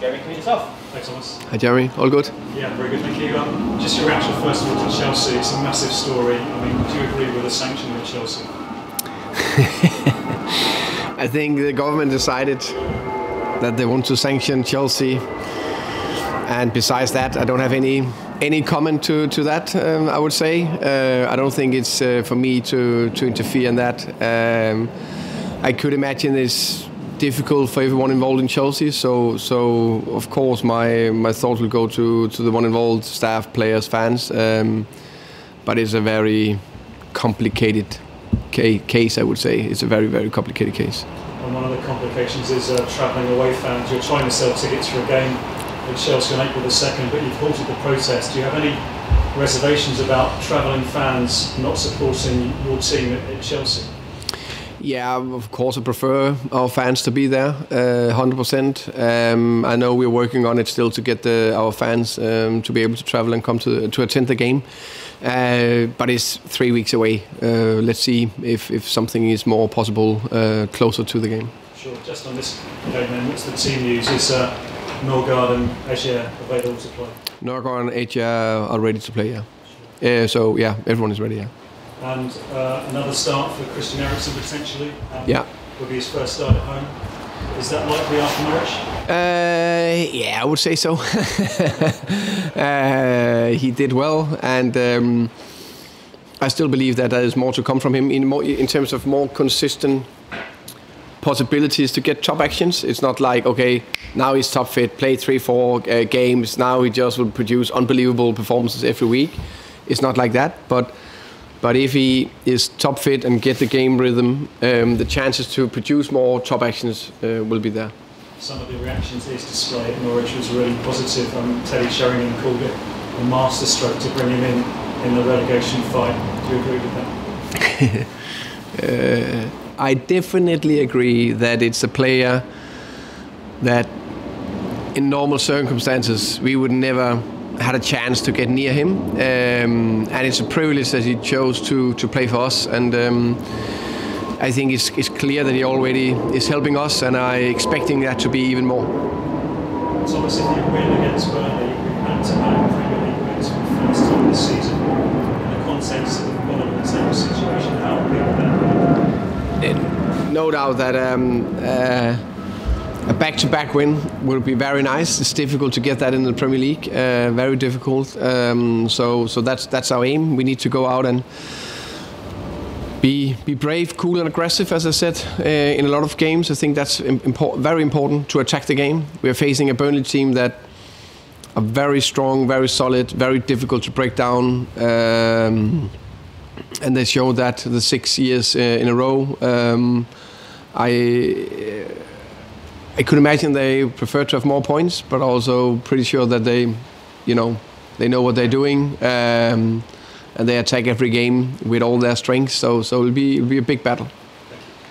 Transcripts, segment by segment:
Jeremy, come yourself. Thanks, Thomas. Hi Jeremy, all good? Yeah, very good, thank you. Just your reaction first of all to Chelsea. It's a massive story. I mean, do you agree with the sanction of Chelsea? I think the government decided that they want to sanction Chelsea, and besides that, I don't have any comment to that. I would say I don't think it's for me to interfere in that. I could imagine it's difficult for everyone involved in Chelsea, so of course my thoughts will go to the one involved, staff, players, fans. But it's a very complicated case, I would say. It's a very, very complicated case. And one of the complications is travelling away fans. You're trying to sell tickets for a game at Chelsea on April the 2nd, but you've halted the protest. Do you have any reservations about travelling fans not supporting your team at Chelsea? Yeah, of course I prefer our fans to be there, 100%. I know we're working on it still to get our fans to be able to travel and come to attend the game. But it's 3 weeks away. Let's see if something is more possible closer to the game. Sure. Just on this game then, what's the team news? Is Norgard and Asia available to play? Norgard and Asia are ready to play, yeah. Sure. So yeah, everyone is ready, yeah. And another start for Christian Eriksen potentially. Yeah. Will be his first start at home. Is that likely after Norwich? Yeah, I would say so. He did well, and I still believe that there is more to come from him in terms of more consistent possibilities to get top actions. It's not like, okay, now he's top fit, play 3-4 games, now he just will produce unbelievable performances every week. It's not like that, but if he is top fit and get the game rhythm, the chances to produce more top actions will be there. Some of the reactions to his display at Norwich was really positive. Teddy Sheringham called it a masterstroke to bring him in the relegation fight. Do you agree with that? I definitely agree that it's a player that in normal circumstances we would never had a chance to get near him, and it's a privilege that he chose to play for us, and I think it's clear that he already is helping us, and I'm expecting that to be even more. Thomas, if you win against Burnley, you're back-to-back Premier League wins for the first time this season. In the context of the bottom of the table situation, how big would that be? No doubt that a back-to-back win will be very nice. It's difficult to get that in the Premier League, very difficult. So that's our aim. We need to go out and be brave, cool and aggressive, as I said, in a lot of games. I think that's very important to attack the game. We are facing a Burnley team that are very strong, very solid, very difficult to break down. And they showed that the 6 years in a row. I could imagine they prefer to have more points, but also pretty sure that they know what they're doing, and they attack every game with all their strengths. So it'll be a big battle.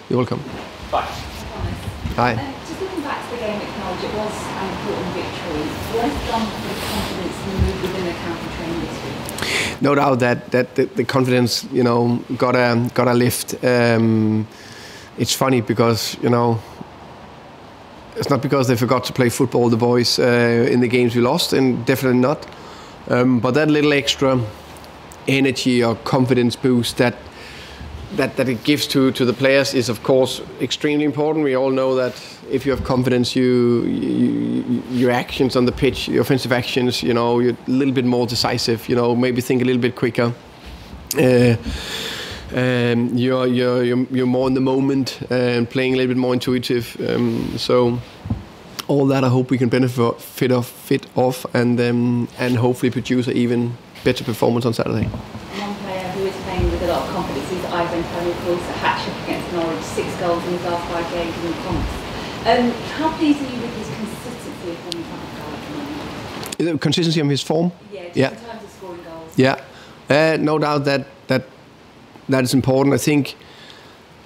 You're welcome. Bye. Hi. Just looking back to the game at Norwich, it was an important victory. What has it done for the confidence you moved within the county training this week? No doubt that the confidence, got a lift. It's funny because it's not because they forgot to play football, the boys, in the games we lost, and definitely not. But that little extra energy or confidence boost that it gives to the players is, of course, extremely important. We all know that if you have confidence, your actions on the pitch, your offensive actions, you're a little bit more decisive. Maybe think a little bit quicker. You're more in the moment and playing a little bit more intuitive. So all that I hope we can benefit off and hopefully produce an even better performance on Saturday. One player who is playing with a lot of confidence is Ivan Toney, of course, a hat-trick against Norwich, 6 goals in his last 5 games in the comps. How pleased are you with his consistency of form at the moment? The consistency of his form? Yeah, in terms of scoring goals. Yeah, no doubt that is important. I think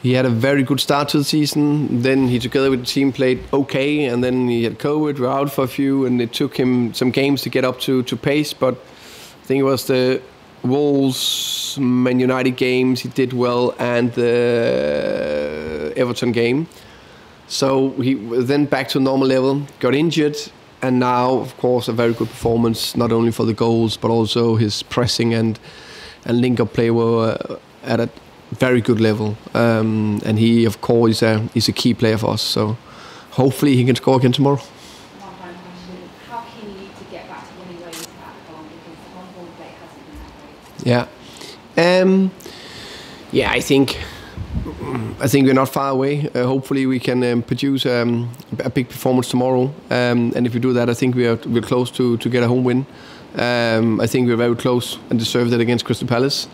he had a very good start to the season. Then he, together with the team, played okay, and then he had COVID, we were out for a few, and it took him some games to get up to pace. But I think it was the Wolves, Man United games he did well, and the Everton game. So he was then back to normal level, got injured, And now, of course, a very good performance, not only for the goals, but also his pressing and link-up play were at a very good level. And he, of course, is a key player for us. So hopefully he can score again tomorrow. One final question. How keen are you to get back to winning ways back on? Because the on-ball play hasn't been that great. Yeah, I think we're not far away. Hopefully we can produce a big performance tomorrow. And if we do that, I think we're close to get a home win. I think we're very close and deserved it against Crystal Palace.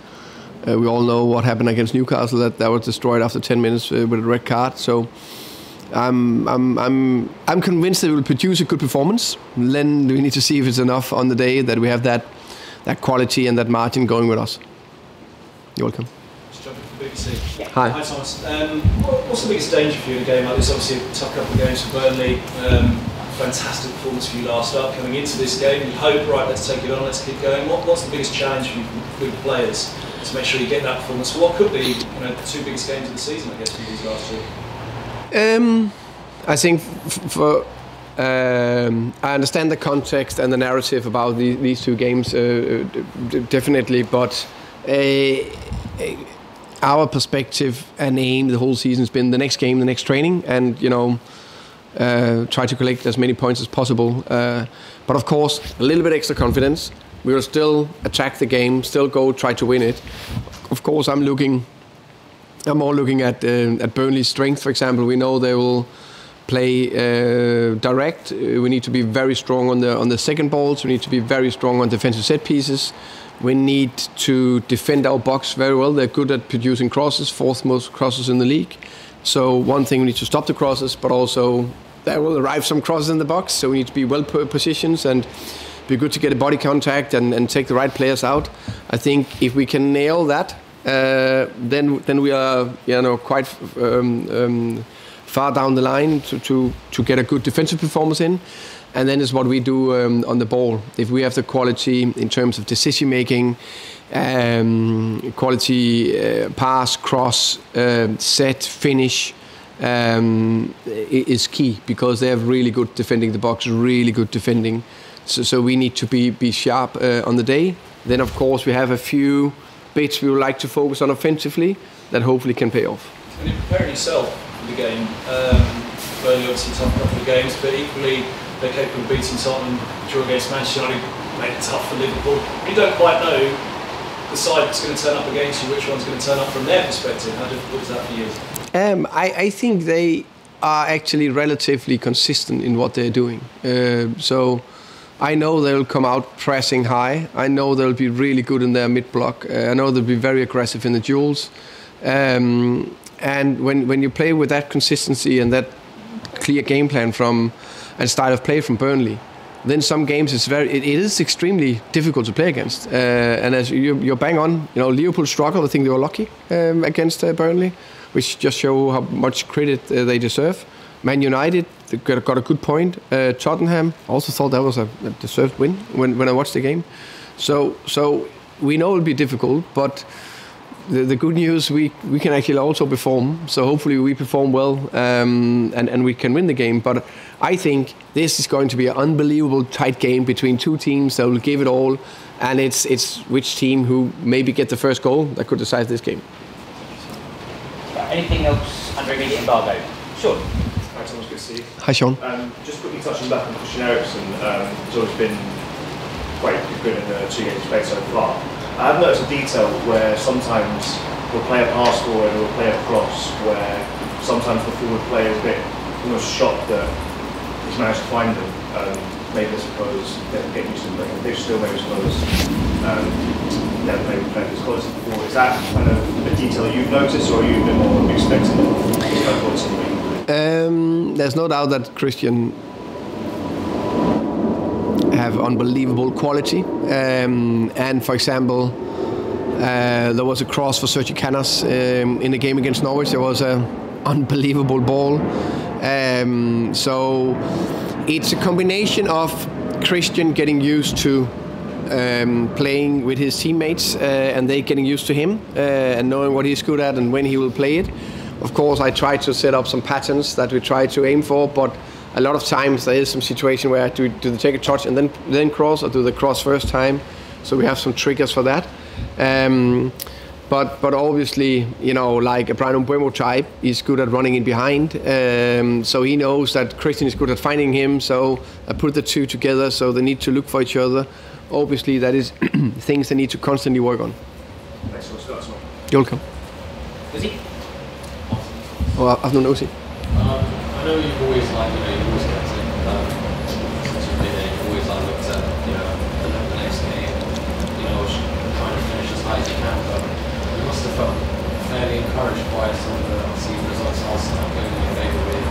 We all know what happened against Newcastle, that was destroyed after 10 minutes with a red card. So I'm convinced that we will produce a good performance. Then we need to see if it's enough on the day that we have that quality and that margin going with us. You're welcome. BBC. Yeah. Hi. Hi Thomas. What's the biggest danger for you in a game like this? Obviously a tough couple of games for Burnley. Fantastic performance for you last up. Coming into this game, you hope, right, let's take it on, let's keep going. What's the biggest challenge for you with the players to make sure you get that performance? What could be the two biggest games of the season, I guess, for these last two? I think I understand the context and the narrative about these two games, definitely, but our perspective and aim the whole season has been the next game, the next training, and try to collect as many points as possible. But of course, a little bit extra confidence. We will still attack the game, still go try to win it. Of course, I'm more looking at Burnley's strength. For example, we know they will play direct. We need to be very strong on the second balls. We need to be very strong on defensive set pieces. We need to defend our box very well. They're good at producing crosses, fourth most crosses in the league. So one thing, we need to stop the crosses, but also there will arrive some crosses in the box. So we need to be well positioned and be good to get a body contact and take the right players out. I think if we can nail that, then we are quite far down the line to get a good defensive performance in. And then is what we do on the ball. If we have the quality in terms of decision making, quality pass, cross, set, finish, is key, because they have really good defending the box, really good defending. So we need to be sharp on the day. Then of course we have a few bits we would like to focus on offensively that hopefully can pay off. And you're preparing yourself for the game. Burnley obviously tough couple of games, but equally they're capable of beating Tottenham, draw against Manchester United, made it tough for Liverpool. You don't quite know the side that's going to turn up against you, which one's going to turn up from their perspective. How difficult is that for you? I think they are actually relatively consistent in what they're doing. So I know they'll come out pressing high. I know they'll be really good in their mid-block. I know they'll be very aggressive in the duels. And when you play with that consistency and that clear game plan and style of play from Burnley, then some games it is extremely difficult to play against. And as you're bang on, Liverpool struggled. I think they were lucky against Burnley, which just show how much credit they deserve. Man United got a good point. Tottenham also thought that was a deserved win when I watched the game. So we know it'll be difficult, but the good news, we can actually also perform. So hopefully we perform well and we can win the game. But I think this is going to be an unbelievable tight game between two teams that will give it all. And it's which team who maybe get the first goal that could decide this game. Anything else under immediate embargo? Sean. Hi Thomas, good to see you. Hi Sean. Just quickly touching back on Christian Eriksen, he's always been quite good in the 2 games played so far. I have noticed a detail where sometimes we'll play a pass forward or we'll play a cross, where sometimes the forward player is a bit almost shocked that he's managed to find them. Maybe I suppose they don't get used to them, they still maybe suppose never played with players quality before. Is that kind of a detail you've noticed, or are you a bit more expecting of this kind of quality? There's no doubt that Christian have unbelievable quality. And for example, there was a cross for Sergio Canos in the game against Norwich. There was an unbelievable ball. So it's a combination of Christian getting used to playing with his teammates and they getting used to him and knowing what he's good at and when he will play it. Of course, I try to set up some patterns that we try to aim for, but a lot of times there is some situation where do they take a touch and then cross, or do they cross first time? So we have some triggers for that. But obviously, you know, like a Brian Mbeumo type, he's good at running in behind. So he knows that Christian is good at finding him. So I put the two together. So they need to look for each other. Obviously, that is things they need to constantly work on. Thanks so much. You're welcome. Uzi? Oh, I've known Uzi. I know you've always you've always kept it, since you've been there, you've always looked at, the next game, trying to finish as high as you can, but you must have felt fairly encouraged by some of the obviously results Arsenal going in your favour with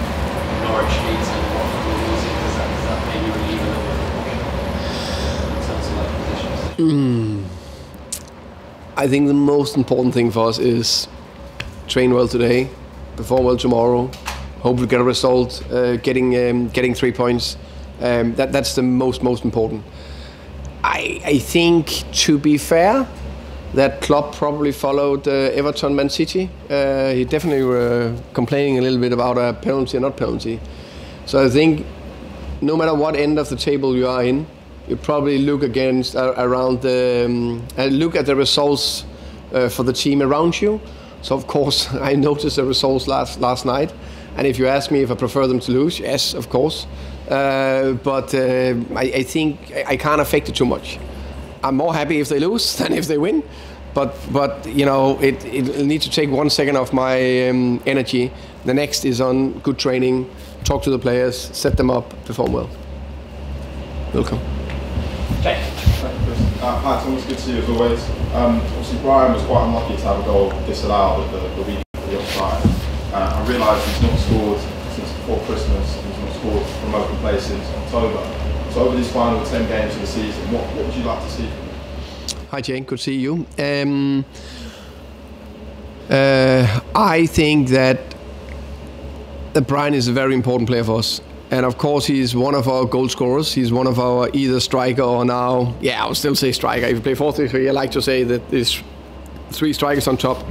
Norwich, Leeds and Watford losing. Does that maybe relieve a little bit of pressure in terms of positions? I think the most important thing for us is train well today, perform well tomorrow, hopefully get a result, getting 3 points. That's the most important. I think, to be fair, that Klopp probably followed Everton Man City. He definitely were complaining a little bit about a penalty or not penalty. So I think no matter what end of the table you are in, you probably look around look at the results for the team around you. So of course I noticed the results last night, and if you ask me if I prefer them to lose, yes, of course. But I think I can't affect it too much. I'm more happy if they lose than if they win. But it needs to take 1 second of my energy. The next is on good training, talk to the players, set them up, perform well. Welcome. Jake? Hi Thomas, good to see you as always. Obviously Brian was quite unlucky to have a goal disallowed at the week of the offside. I realise he's not scored since before Christmas, he's not scored from open play since October. So over these final 10 games of the season, what would you like to see from him? Hi Jane, good to see you. I think that Brian is a very important player for us. And of course, he's one of our goal scorers. He's one of our either striker or now, I would still say striker. If you play 4-3-3, I like to say that there's 3 strikers on top.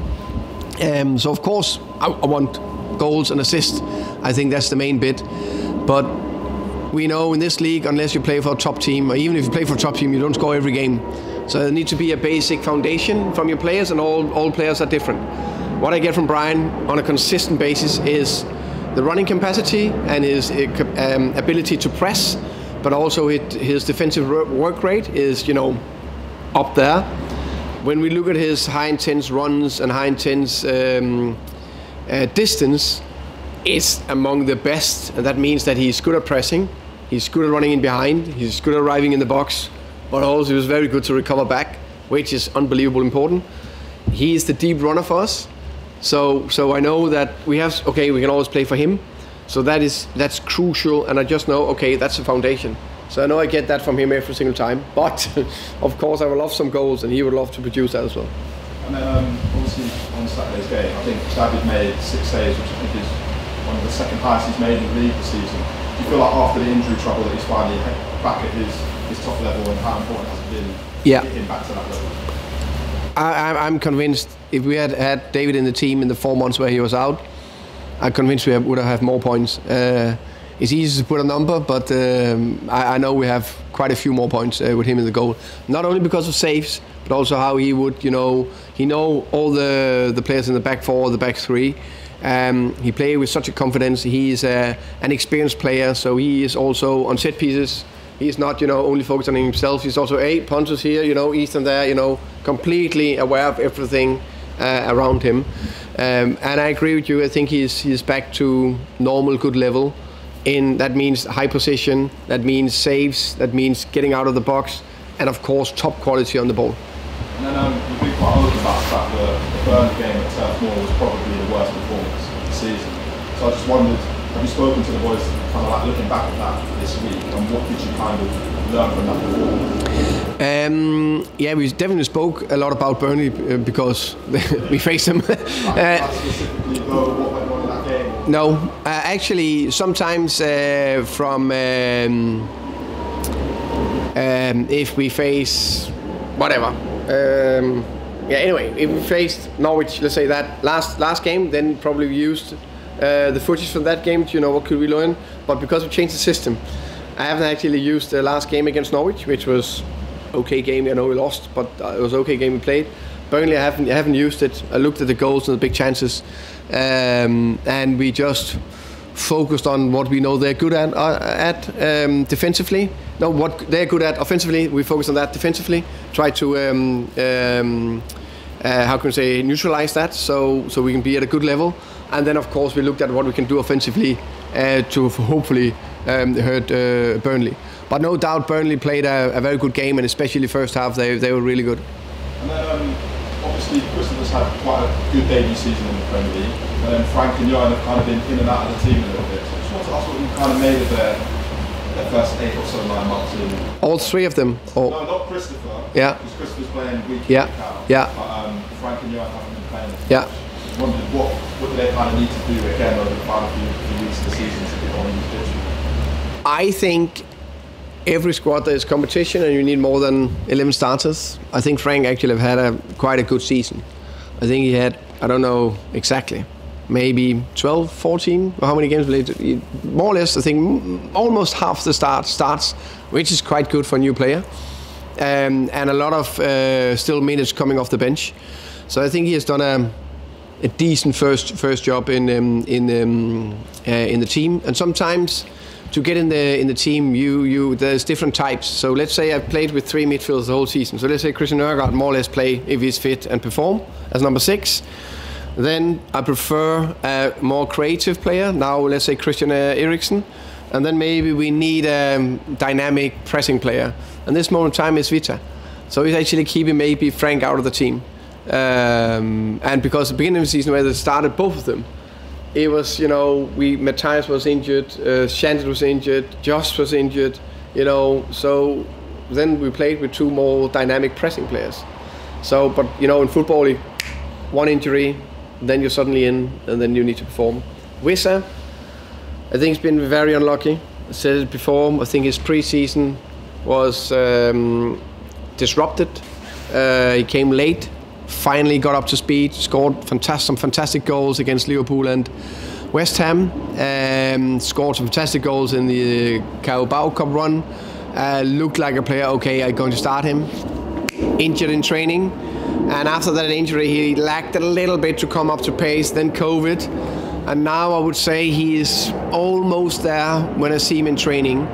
So of course, I want goals and assists. I think that's the main bit. But we know in this league, unless you play for a top team, or even if you play for a top team, you don't score every game. So there needs to be a basic foundation from your players, and all players are different. What I get from Brian on a consistent basis is the running capacity and his ability to press, but also his defensive work rate is, up there. When we look at his high intense runs and high intense distance, it's among the best, and that means that he's good at pressing, he's good at running in behind, he's good at arriving in the box, but also he was very good to recover back, which is unbelievably important. He is the deep runner for us. So I know that we can always play for him. So that's crucial, and I just know, that's the foundation. So I know I get that from him every single time. But of course I would love some goals, and he would love to produce that as well. And then obviously on Saturday's game, I think David made 6 saves, which I think is one of the second highest he's made in the league this season. Do you feel like after the injury trouble that he's finally back at his top level, and how important has it been to get him back to that level? I'm convinced if we had David in the team in the 4 months where he was out, I'm convinced we would have more points. It's easy to put a number, but I know we have quite a few more points with him in the goal. Not only because of saves, but also how he would, he know all the players in the back 4, the back 3. He plays with such a confidence. He is an experienced player, so he is also on set pieces. He's not, only focused on himself. He's also 8 punches here, east and there, completely aware of everything around him. And I agree with you. I think he's back to normal, good level. That means high position. That means saves. That means getting out of the box, and of course, top quality on the ball. And then you've been quite open about the fact that the Burnley game at Turf Moor was probably the worst performance of the season. So I just wondered, have you spoken to the boys, kind of like looking back at that this week, and what did you kind of learn from that performance? We definitely spoke a lot about Burnley because we faced them. Specifically, though, what went wrong in that game? No, actually, sometimes if we face whatever. Anyway, if we faced Norwich, let's say that last game, then probably we used the footage from that game, what could we learn? But because we changed the system, I haven't actually used the last game against Norwich, which was okay game. I know we lost, but it was okay game we played. Burnley, I haven't used it. I looked at the goals and the big chances, and we just focused on what we know they're good at defensively. No, what they're good at offensively, we focus on that defensively. Try to how can we say, neutralize that so we can be at a good level. And then of course we looked at what we can do offensively to hopefully hurt Burnley. But no doubt Burnley played a very good game, and especially the first half they were really good. And then obviously Crystal has had quite a good debut season in the Premier League, and then Franke and Johan have kind of been in and out of the team a little bit. So I just want to ask what you kind of made of their first 8 or so 9 months in. All 3 of them? Or? No, not Christopher. Yeah. Because Christopher's playing week in, yeah. week out. Yeah. But Franke and Johan haven't been playing. Yeah. I wondered what do they kind of need to do again over the final few weeks of the season to get on the pitch? I think every squad there is competition, and you need more than 11 starters. I think Frank actually have had quite a good season. I think he had, I don't know exactly, maybe 12, 14, or how many games played? More or less, I think almost half the starts, which is quite good for a new player. And a lot of still minutes coming off the bench. So I think he has done a decent first job in the team. And sometimes to get in the team, there's different types. So let's say I've played with 3 midfielders the whole season. So let's say Christian Nørgaard more or less play, if he's fit and perform, as number 6. Then I prefer a more creative player. Now let's say Christian Eriksen. And then maybe we need a dynamic pressing player. And this moment in time is Vita. So he's actually keeping maybe Frank out of the team. And because at the beginning of the season where they started both of them, it was, Matthias was injured, Shanted was injured, Josh was injured, so then we played with 2 more dynamic pressing players. So, but, in football, 1 injury, then you're suddenly in, and then you need to perform. Wissa, I think he's been very unlucky. I said it before, I think his pre-season was disrupted. He came late. Finally got up to speed, scored some fantastic goals against Liverpool and West Ham, scored some fantastic goals in the Carabao Cup run, looked like a player, okay, I'm going to start him. Injured in training, and after that injury he lacked a little bit to come up to pace, then COVID, and now I would say he is almost there when I see him in training.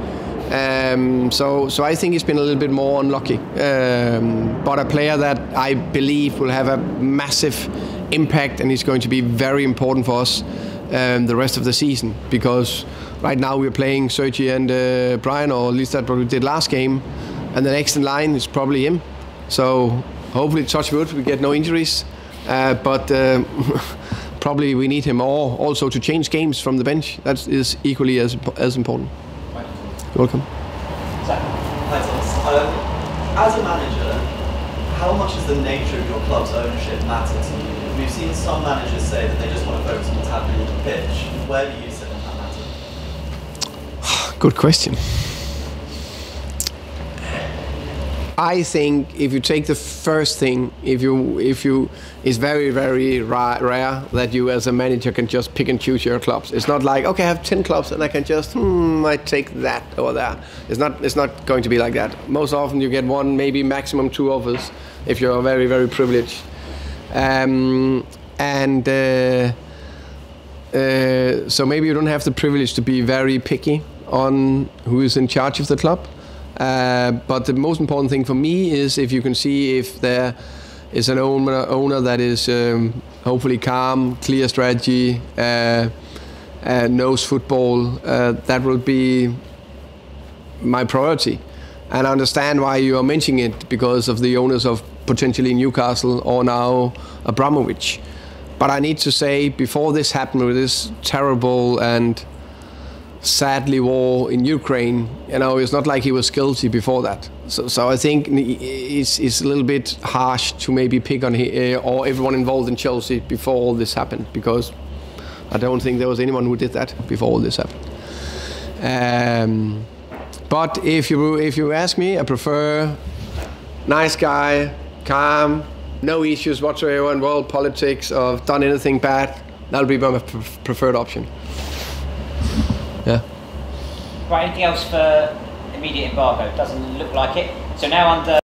So I think he's been a little bit more unlucky, but a player that I believe will have a massive impact, and he's going to be very important for us the rest of the season, because right now we're playing Sergi and Brian, or at least that's what we did last game, and the next in line is probably him. So hopefully, touch wood, we get no injuries, but probably we need him, or also to change games from the bench. That is equally as important. You're welcome. Hi Thomas. As a manager, how much does the nature of your club's ownership matter to you? We've seen some managers say that they just want to focus on what's happening on the pitch. Where do you sit on that matter? Good question. I think if you take the first thing, it's very, very rare that you as a manager can just pick and choose your clubs. It's not like, okay, I have 10 clubs and I can just, I take that or that. It's not going to be like that. Most often you get 1, maybe maximum 2 offers if you're very, very privileged. So maybe you don't have the privilege to be very picky on who is in charge of the club. But the most important thing for me is if you can see if there is an owner that is hopefully calm, clear strategy, knows football, that will be my priority. And I understand why you are mentioning it, because of the owners of potentially Newcastle or now Abramovich. But I need to say, before this happened with this terrible and sadly war in Ukraine, it's not like he was guilty before that. So I think it's a little bit harsh to maybe pick on or everyone involved in Chelsea before all this happened, because I don't think there was anyone who did that before all this happened. But if you ask me, I prefer nice guy, calm, no issues whatsoever involved politics or done anything bad, that would be my preferred option. Yeah. Right, anything else for immediate embargo? Doesn't look like it. So now under